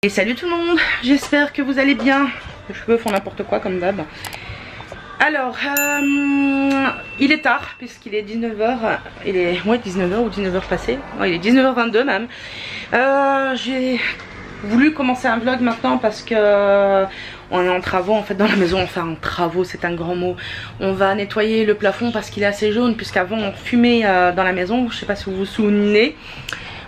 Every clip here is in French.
Et salut tout le monde, j'espère que vous allez bien. Les cheveux font n'importe quoi comme d'hab. Alors, il est tard puisqu'il est 19h. Il est 19h ou 19h passé. Ouais, il est 19h22 même. J'ai voulu commencer un vlog maintenant parce que on est en travaux en fait dans la maison. Enfin en travaux, c'est un grand mot. On va nettoyer le plafond parce qu'il est assez jaune, puisqu'avant on fumait dans la maison. Je sais pas si vous vous souvenez.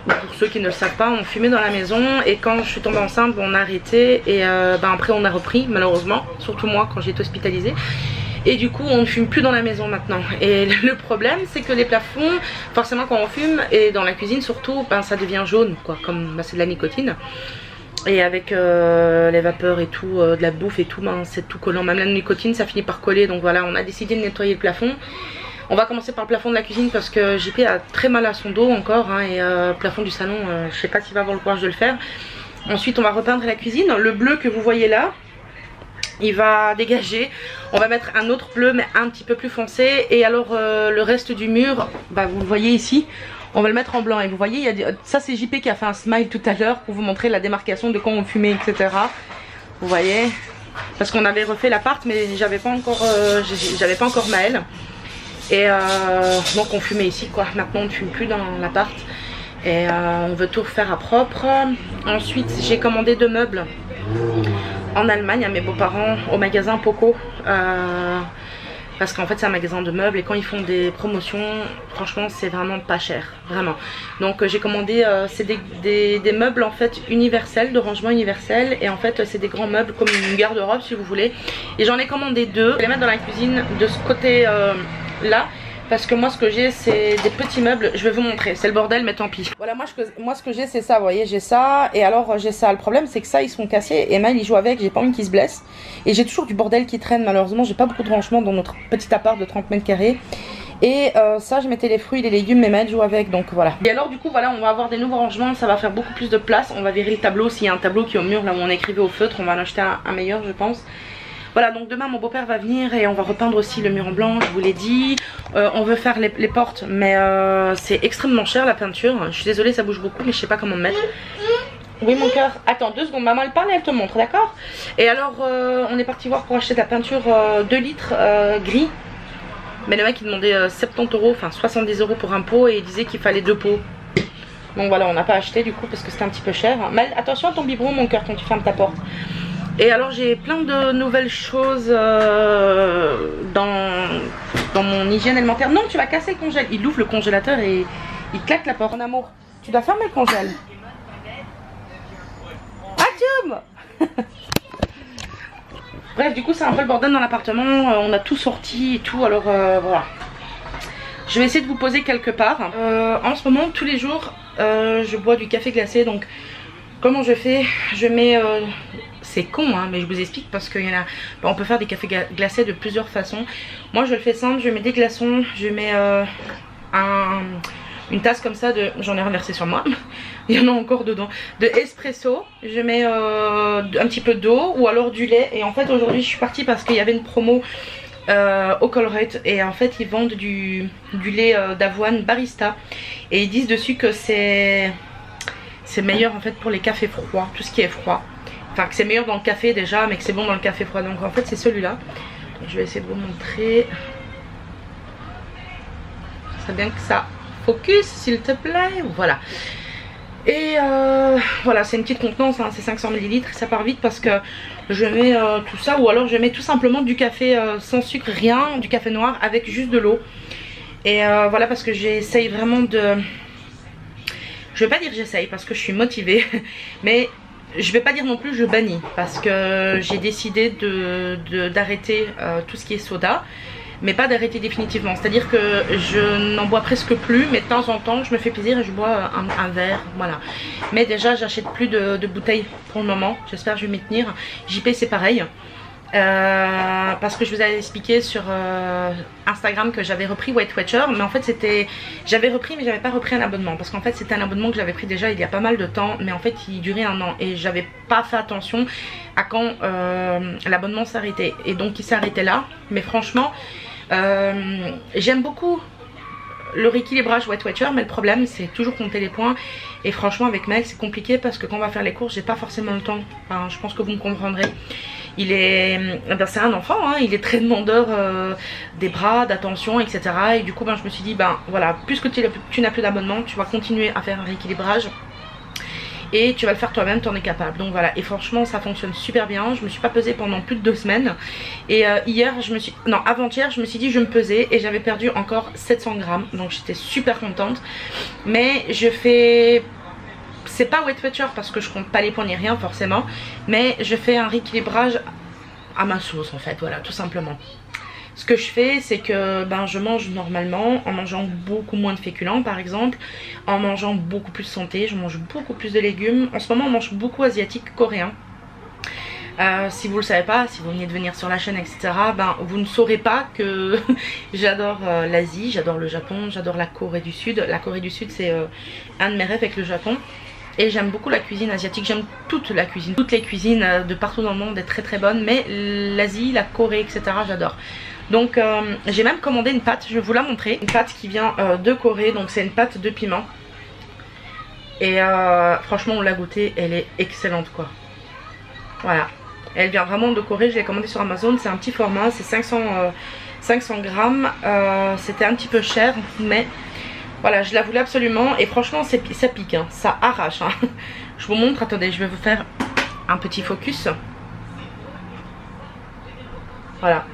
Pour ceux qui ne le savent pas, on fumait dans la maison et quand je suis tombée enceinte, on a arrêté et après on a repris malheureusement, surtout moi quand j'ai été hospitalisée. Et du coup on ne fume plus dans la maison maintenant. Et le problème c'est que les plafonds, forcément quand on fume et dans la cuisine surtout, ça devient jaune quoi, comme c'est de la nicotine. Et avec les vapeurs et tout, de la bouffe et tout, c'est tout collant. Même la nicotine ça finit par coller, donc voilà, on a décidé de nettoyer le plafond. On va commencer par le plafond de la cuisine parce que JP a très mal à son dos encore et le plafond du salon, je sais pas s'il va avoir le courage de le faire. Ensuite on va repeindre la cuisine. Le bleu que vous voyez là, il va dégager. On va mettre un autre bleu mais un petit peu plus foncé. Et alors le reste du mur, vous le voyez ici, on va le mettre en blanc. Et vous voyez, ça c'est JP qui a fait un smile tout à l'heure pour vous montrer la démarcation de quand on fumait, etc. Vous voyez, parce qu'on avait refait l'appart mais j'avais pas encore Maëlle. Et donc on fumait ici quoi. Maintenant on ne fume plus dans l'appart. Et on veut tout refaire à propre. Ensuite j'ai commandé 2 meubles en Allemagne à mes beaux-parents au magasin Poco. Parce qu'en fait c'est un magasin de meubles et quand ils font des promotions, franchement c'est vraiment pas cher, vraiment. Donc j'ai commandé, c'est des meubles en fait universels, de rangement universel. Et en fait c'est des grands meubles comme une garde-robe si vous voulez. Et j'en ai commandé 2, je vais les mettre dans la cuisine de ce côté là. Parce que moi ce que j'ai c'est des petits meubles, je vais vous montrer, c'est le bordel mais tant pis. Voilà, moi ce que j'ai c'est ça, vous voyez, j'ai ça et alors j'ai ça. Le problème c'est que ça ils sont cassés et Maël il joue avec, j'ai pas envie qu'il se blesse. Et j'ai toujours du bordel qui traîne malheureusement, j'ai pas beaucoup de rangement dans notre petit appart de 30 mètres carrés. Et ça je mettais les fruits et les légumes mais Maël joue avec, donc voilà. Et alors du coup voilà, on va avoir des nouveaux rangements, ça va faire beaucoup plus de place. On va virer le tableau, s'il y a un tableau qui est au mur là où on écrivait au feutre, on va en acheter un meilleur je pense. Voilà, donc demain mon beau-père va venir et on va repeindre aussi le mur en blanc, je vous l'ai dit. On veut faire les portes mais c'est extrêmement cher la peinture. Je suis désolée, ça bouge beaucoup mais je sais pas comment me mettre. Oui mon cœur, attends 2 secondes, maman elle parle et elle te montre, d'accord? Et alors on est parti voir pour acheter de la peinture 2 litres gris. Mais le mec il demandait 70 €, enfin 70 € pour un pot et il disait qu'il fallait 2 pots. Donc voilà, on n'a pas acheté du coup parce que c'était un petit peu cher. Mais attention à ton biberon mon cœur quand tu fermes ta porte. Et alors j'ai plein de nouvelles choses dans mon hygiène alimentaire. Non, tu vas casser le congèle. Il ouvre le congélateur et il claque la porte. Mon amour, tu dois fermer le congèle. Ah, bref, du coup c'est un peu le bordel dans l'appartement. On a tout sorti et tout, alors voilà. Je vais essayer de vous poser quelque part. En ce moment, tous les jours, je bois du café glacé. Donc comment je fais? Je mets... c'est con hein, mais je vous explique parce qu'il y en a, on peut faire des cafés glacés de plusieurs façons. Moi je le fais simple, je mets des glaçons, je mets une tasse comme ça de, j'en ai renversé sur moi, il y en a encore dedans, de espresso. Je mets un petit peu d'eau ou alors du lait. Et en fait aujourd'hui je suis partie parce qu'il y avait une promo au Colruyt et en fait ils vendent du lait d'avoine barista et ils disent dessus que c'est meilleur en fait pour les cafés froids, tout ce qui est froid. Enfin que c'est meilleur dans le café déjà mais que c'est bon dans le café froid. Donc en fait c'est celui-là. Je vais essayer de vous montrer. C'est bien que ça focus s'il te plaît. Voilà. Et voilà, c'est une petite contenance hein, c'est 500 ml. Ça part vite parce que je mets tout ça. Ou alors je mets tout simplement du café sans sucre, rien, du café noir avec juste de l'eau. Et voilà, parce que j'essaye vraiment de... Je vais pas dire j'essaye parce que je suis motivée. Mais... je vais pas dire non plus je bannis parce que j'ai décidé d'arrêter tout ce qui est soda, mais pas d'arrêter définitivement. C'est à dire que je n'en bois presque plus, mais de temps en temps je me fais plaisir et je bois un verre, voilà. Mais déjà j'achète plus de bouteilles pour le moment, j'espère que je vais m'y tenir. JP c'est pareil. Parce que je vous avais expliqué sur Instagram que j'avais repris Weight Watcher, mais en fait c'était, j'avais repris mais j'avais pas repris un abonnement parce qu'en fait c'était un abonnement que j'avais pris déjà il y a pas mal de temps, mais en fait il durait 1 an et j'avais pas fait attention à quand l'abonnement s'arrêtait et donc il s'est arrêté là. Mais franchement j'aime beaucoup le rééquilibrage Weight Watcher, mais le problème c'est toujours compter les points. Et franchement avec Mel c'est compliqué parce que quand on va faire les courses, j'ai pas forcément le temps. Enfin, je pense que vous me comprendrez. Il est, ben c'est un enfant, hein, il est très demandeur des bras, d'attention, etc. Et du coup ben, je me suis dit, ben voilà, puisque tu n'as plus d'abonnement, tu vas continuer à faire un rééquilibrage. Et tu vas le faire toi-même, tu en es capable. Donc voilà, et franchement ça fonctionne super bien. Je me suis pas pesée pendant plus de 2 semaines. Et hier, avant-hier, je me suis dit je vais me peser. Et j'avais perdu encore 700 grammes. Donc j'étais super contente. Mais je fais... C'est pas Weight Watcher parce que je compte pas les points ni rien forcément. Mais je fais un rééquilibrage à ma sauce en fait, voilà, tout simplement. Ce que je fais, c'est que ben, je mange normalement en mangeant beaucoup moins de féculents par exemple, en mangeant beaucoup plus santé, je mange beaucoup plus de légumes. En ce moment on mange beaucoup asiatique, coréen. Si vous le savez pas, si vous venez de venir sur la chaîne etc, ben, vous ne saurez pas que j'adore l'Asie, j'adore le Japon, j'adore la Corée du Sud. La Corée du Sud c'est un de mes rêves avec le Japon. Et j'aime beaucoup la cuisine asiatique, j'aime toute la cuisine. Toutes les cuisines de partout dans le monde est très très bonne. Mais l'Asie, la Corée etc j'adore. Donc j'ai même commandé une pâte, je vais vous la montrer. Une pâte qui vient de Corée, donc c'est une pâte de piment. Et franchement on l'a goûtée, elle est excellente quoi. Voilà, elle vient vraiment de Corée, je l'ai commandée sur Amazon, c'est un petit format, c'est 500 grammes. C'était un petit peu cher mais voilà, je la voulais absolument. Et franchement ça pique, hein, ça arrache hein. Je vous montre, attendez, je vais vous faire un petit focus. Voilà.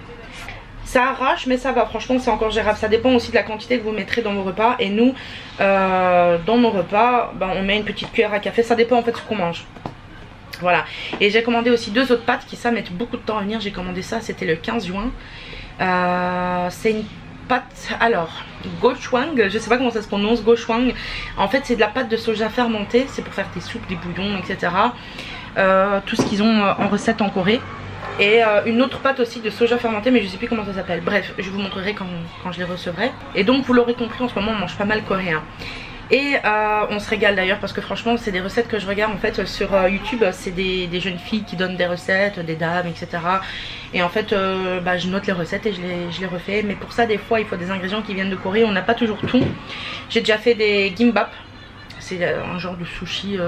Ça arrache mais ça va, franchement c'est encore gérable. Ça dépend aussi de la quantité que vous mettrez dans vos repas. Et nous dans nos repas ben, on met une petite cuillère à café. Ça dépend en fait ce qu'on mange. Voilà. Et j'ai commandé aussi 2 autres pâtes qui ça mettent beaucoup de temps à venir. J'ai commandé ça, c'était le 15 juin. C'est une pâte, alors gochujang, je sais pas comment ça se prononce, gochujang. En fait c'est de la pâte de soja fermentée. C'est pour faire des soupes, des bouillons, etc. Tout ce qu'ils ont en recette en Corée. Et une autre pâte aussi de soja fermenté, mais je sais plus comment ça s'appelle. Bref, je vous montrerai quand je les recevrai. Et donc vous l'aurez compris, en ce moment on mange pas mal coréen. Et on se régale d'ailleurs parce que franchement c'est des recettes que je regarde en fait sur YouTube. C'est des jeunes filles qui donnent des recettes, des dames etc. Et en fait bah, je note les recettes et je les refais. Mais pour ça des fois il faut des ingrédients qui viennent de Corée. On n'a pas toujours tout. J'ai déjà fait des gimbap. C'est un genre de sushi,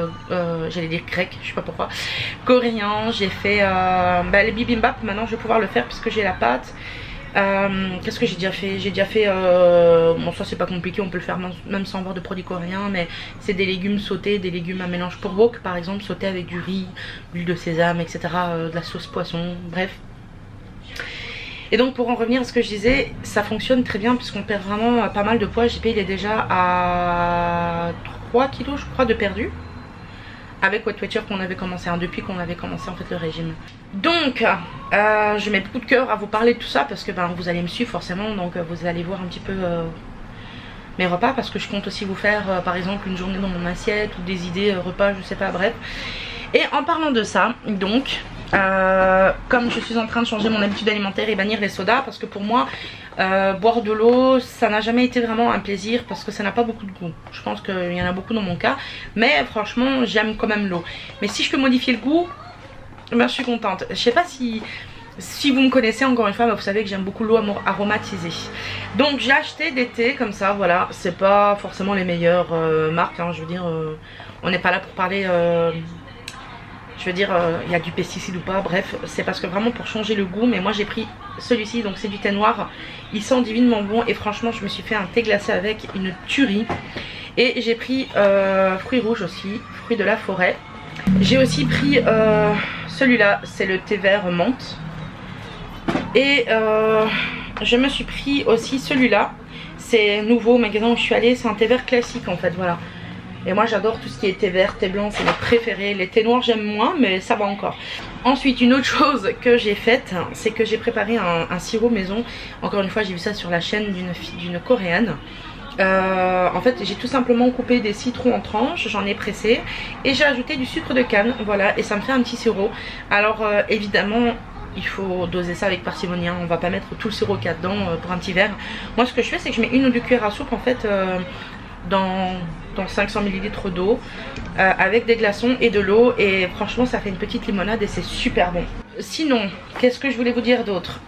j'allais dire grec, je sais pas pourquoi, coréen. J'ai fait bah, les bibimbap, maintenant je vais pouvoir le faire puisque j'ai la pâte. Qu'est-ce que j'ai déjà fait? J'ai déjà fait, bon ça c'est pas compliqué, on peut le faire même sans avoir de produits coréens. Mais c'est des légumes sautés, des légumes à mélange pour wok par exemple, sautés avec du riz, l'huile de sésame etc, de la sauce poisson, bref. Et donc pour en revenir à ce que je disais, ça fonctionne très bien puisqu'on perd vraiment pas mal de poids. JP il est déjà à 3 kilos je crois de perdu avec Weight Watcher qu'on avait commencé, hein, depuis qu'on avait commencé en fait le régime. Donc je mets beaucoup de cœur à vous parler de tout ça parce que ben, vous allez me suivre forcément. Donc vous allez voir un petit peu mes repas parce que je compte aussi vous faire par exemple une journée dans mon assiette ou des idées repas, je sais pas, bref. Et en parlant de ça, donc comme je suis en train de changer mon habitude alimentaire et bannir les sodas, parce que pour moi boire de l'eau ça n'a jamais été vraiment un plaisir parce que ça n'a pas beaucoup de goût. Je pense qu'il y en a beaucoup dans mon cas, mais franchement j'aime quand même l'eau. Mais si je peux modifier le goût, ben, je suis contente. Je sais pas si vous me connaissez encore une fois, mais vous savez que j'aime beaucoup l'eau aromatisée. Donc j'ai acheté des thés comme ça, voilà. C'est pas forcément les meilleures marques, hein, je veux dire, on n'est pas là pour parler... je veux dire, il y a du pesticide ou pas, bref, c'est parce que vraiment pour changer le goût. Mais moi j'ai pris celui-ci, donc c'est du thé noir. Il sent divinement bon et franchement je me suis fait un thé glacé avec, une tuerie. Et j'ai pris fruits rouges aussi, fruits de la forêt. J'ai aussi pris celui-là, c'est le thé vert menthe. Et je me suis pris aussi celui-là, c'est nouveau au magasin où je suis allée, c'est un thé vert classique en fait, voilà. Et moi j'adore tout ce qui est thé vert, thé blanc, c'est mes préférés. Les thés noirs j'aime moins mais ça va encore. Ensuite une autre chose que j'ai faite, c'est que j'ai préparé un sirop maison. Encore une fois j'ai vu ça sur la chaîne d'une coréenne. En fait j'ai tout simplement coupé des citrons en tranches, j'en ai pressé et j'ai ajouté du sucre de canne, voilà, et ça me fait un petit sirop. Alors évidemment il faut doser ça avec parcimonie, hein. On va pas mettre tout le sirop qu'il y a dedans pour un petit verre. Moi ce que je fais c'est que je mets 1 ou 2 cuillères à soupe en fait dans 500 ml d'eau avec des glaçons et de l'eau, et franchement ça fait une petite limonade et c'est super bon. Sinon qu'est-ce que je voulais vous dire d'autre?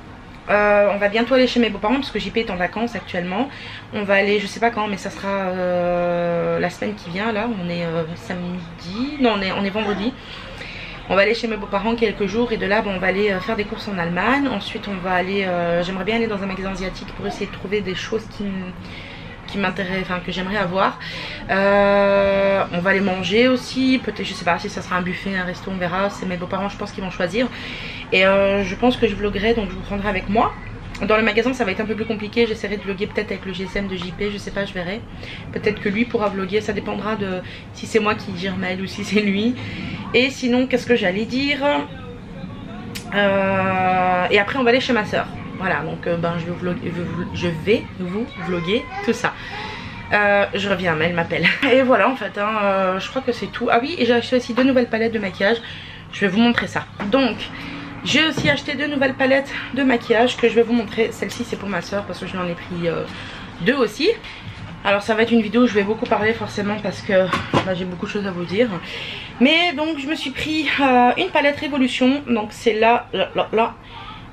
on va bientôt aller chez mes beaux-parents parce que JP est en vacances actuellement. On va aller, je sais pas quand, mais ça sera la semaine qui vient. Là on est samedi, non on est vendredi. On va aller chez mes beaux-parents quelques jours et de là on va aller faire des courses en Allemagne. Ensuite on va aller, j'aimerais bien aller dans un magasin asiatique pour essayer de trouver des choses qui m'intéressent, enfin que j'aimerais avoir. On va aller manger aussi, peut-être, je sais pas si ça sera un buffet, un resto, on verra. C'est mes beaux-parents, je pense qu'ils vont choisir. Et je pense que je vloggerai, donc je vous prendrai avec moi. Dans le magasin ça va être un peu plus compliqué, j'essaierai de vlogger peut-être avec le GSM de JP, je sais pas, je verrai. Peut-être que lui pourra vlogger, ça dépendra de si c'est moi qui gère Maël ou si c'est lui. Et sinon qu'est-ce que j'allais dire, et après on va aller chez ma soeur. Voilà, donc ben, je vais vous vlogger tout ça. Je reviens, elle m'appelle. Et voilà en fait, hein, je crois que c'est tout. Ah oui, et j'ai acheté aussi 2 nouvelles palettes de maquillage, je vais vous montrer ça. Donc j'ai aussi acheté 2 nouvelles palettes de maquillage que je vais vous montrer. Celle-ci c'est pour ma soeur parce que je lui en ai pris 2 aussi. Alors ça va être une vidéo où je vais beaucoup parler forcément parce que bah, j'ai beaucoup de choses à vous dire. Mais donc je me suis pris une palette Révolution. Donc c'est là.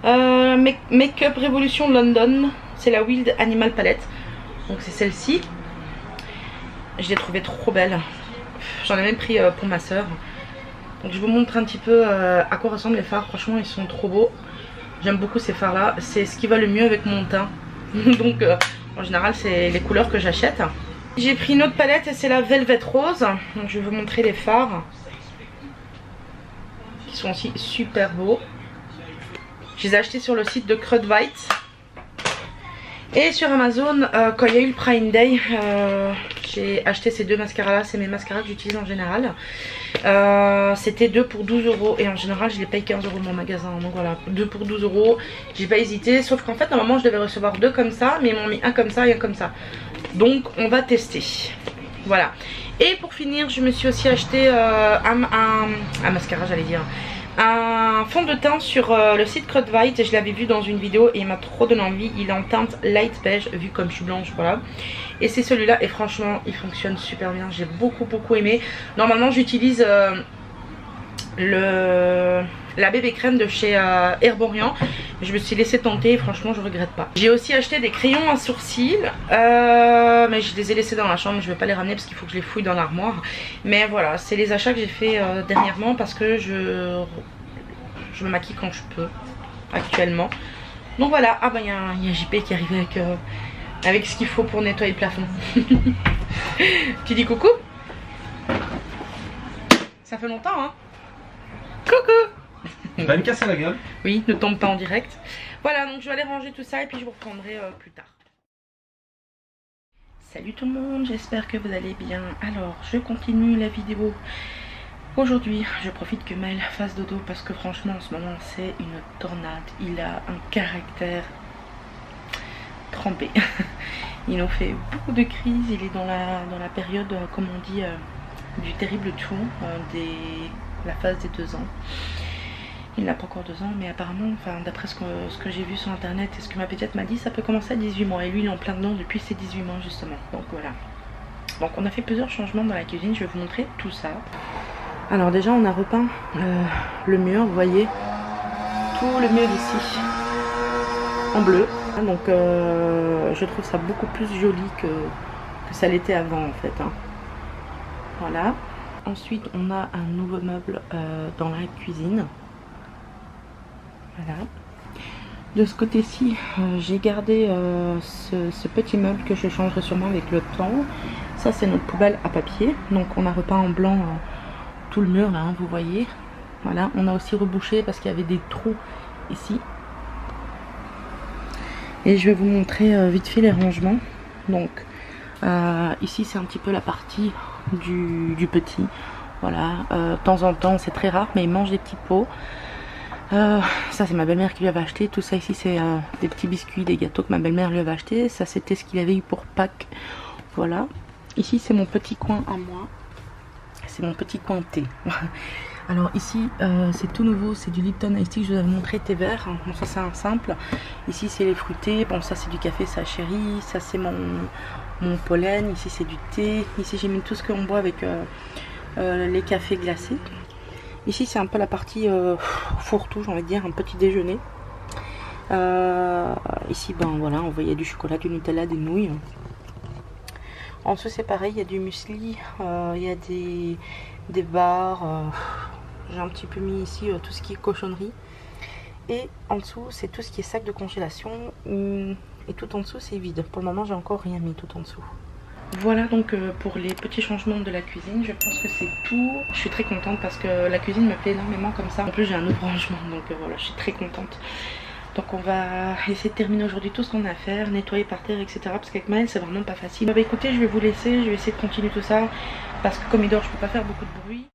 Make-up Révolution London. C'est la Wild Animal Palette. Donc c'est celle-ci. Je l'ai trouvée trop belle. J'en ai même pris pour ma soeur. Donc je vous montre un petit peu à quoi ressemblent les fards. Franchement ils sont trop beaux. J'aime beaucoup ces fards là. C'est ce qui va le mieux avec mon teint. Donc en général c'est les couleurs que j'achète. J'ai pris une autre palette et c'est la Velvet Rose. Donc je vais vous montrer les fards. Qui sont aussi super beaux. Je les ai achetés sur le site de Crudvite. Et sur Amazon, quand il y a eu le Prime Day, j'ai acheté ces 2 mascaras là. C'est mes mascaras que j'utilise en général. C'était 2 pour 12 € et en général je les paye 15 € dans mon magasin. Donc voilà, 2 pour 12 €. J'ai pas hésité. Sauf qu'en fait normalement je devais recevoir 2 comme ça, mais ils m'ont mis un comme ça et un comme ça. Donc on va tester. Voilà. Et pour finir je me suis aussi acheté un mascara, j'allais dire. Un fond de teint sur le site Crudvite. Je l'avais vu dans une vidéo et il m'a trop donné envie. Il est en teinte light beige vu comme je suis blanche, voilà. Et c'est celui-là et franchement il fonctionne super bien. J'ai beaucoup aimé. Normalement j'utilise la bébé crème de chez Herborian. Je me suis laissé tenter et franchement je regrette pas. J'ai aussi acheté des crayons à sourcils, mais je les ai laissés dans la chambre. Je vais pas les ramener parce qu'il faut que je les fouille dans l'armoire. Mais voilà, c'est les achats que j'ai fait dernièrement parce que je me maquille quand je peux actuellement. Donc voilà. Ah bah il y a JP qui arrive avec ce qu'il faut pour nettoyer le plafond. Tu dis coucou? Ça fait longtemps hein. Coucou. Tu vas me casser la gueule? Oui, ne tombe pas en direct. Voilà, donc je vais aller ranger tout ça et puis je vous reprendrai plus tard. Salut tout le monde, j'espère que vous allez bien. Alors, je continue la vidéo. Aujourd'hui, je profite que Maël fasse dodo parce que franchement, en ce moment, c'est une tornade. Il a un caractère trempé. Il nous fait beaucoup de crises. Il est dans la période, comme on dit, du terrible tout, la phase des 2 ans. Il n'a pas encore 2 ans, mais apparemment, enfin, d'après ce que j'ai vu sur internet et ce que ma pédiatre m'a dit, ça peut commencer à 18 mois. Et lui, il est en plein dedans depuis ses 18 mois, justement. Donc voilà. Donc on a fait plusieurs changements dans la cuisine, je vais vous montrer tout ça. Alors déjà, on a repeint le mur, vous voyez. Tout le mur ici, en bleu. Donc je trouve ça beaucoup plus joli que ça l'était avant, en fait. Hein. Voilà. Ensuite, on a un nouveau meuble dans la cuisine. Voilà. De ce côté-ci, j'ai gardé ce petit meuble que je changerai sûrement avec le temps. Ça, c'est notre poubelle à papier. Donc, on a repeint en blanc tout le mur, là, hein, vous voyez. Voilà. On a aussi rebouché parce qu'il y avait des trous ici. Et je vais vous montrer vite fait les rangements. Donc, ici, c'est un petit peu la partie du petit. Voilà. De temps en temps, c'est très rare, mais il mange des petits pots. Ça c'est ma belle-mère qui lui avait acheté. Tout ça ici c'est des petits biscuits, des gâteaux que ma belle-mère lui avait acheté. Ça c'était ce qu'il avait eu pour Pâques. Voilà. Ici c'est mon petit coin à moi. C'est mon petit coin thé. Alors ici c'est tout nouveau. C'est du Lipton Ice Tea que je vous avais montré, thé vert. Bon ça c'est un simple. Ici c'est les fruités. Bon ça c'est du café, ça chéri. Ça c'est mon pollen. Ici c'est du thé. Ici j'ai mis tout ce qu'on boit avec les cafés glacés. Ici c'est un peu la partie fourre-tout, j'ai envie de dire, un petit déjeuner. Ici, ben voilà, on voit il y a du chocolat, du Nutella, des nouilles. En dessous c'est pareil, il y a du muesli, il y a des bars. J'ai un petit peu mis ici tout ce qui est cochonnerie. Et en dessous c'est tout ce qui est sac de congélation. Et tout en dessous c'est vide. Pour le moment j'ai encore rien mis tout en dessous. Voilà donc pour les petits changements de la cuisine, je pense que c'est tout. Je suis très contente parce que la cuisine me plaît énormément comme ça. En plus j'ai un autre rangement, donc voilà, je suis très contente. Donc on va essayer de terminer aujourd'hui tout ce qu'on a à faire, nettoyer par terre, etc. Parce qu'avec Maël c'est vraiment pas facile. Bah écoutez, je vais vous laisser, je vais essayer de continuer tout ça. Parce que comme il dort, je peux pas faire beaucoup de bruit.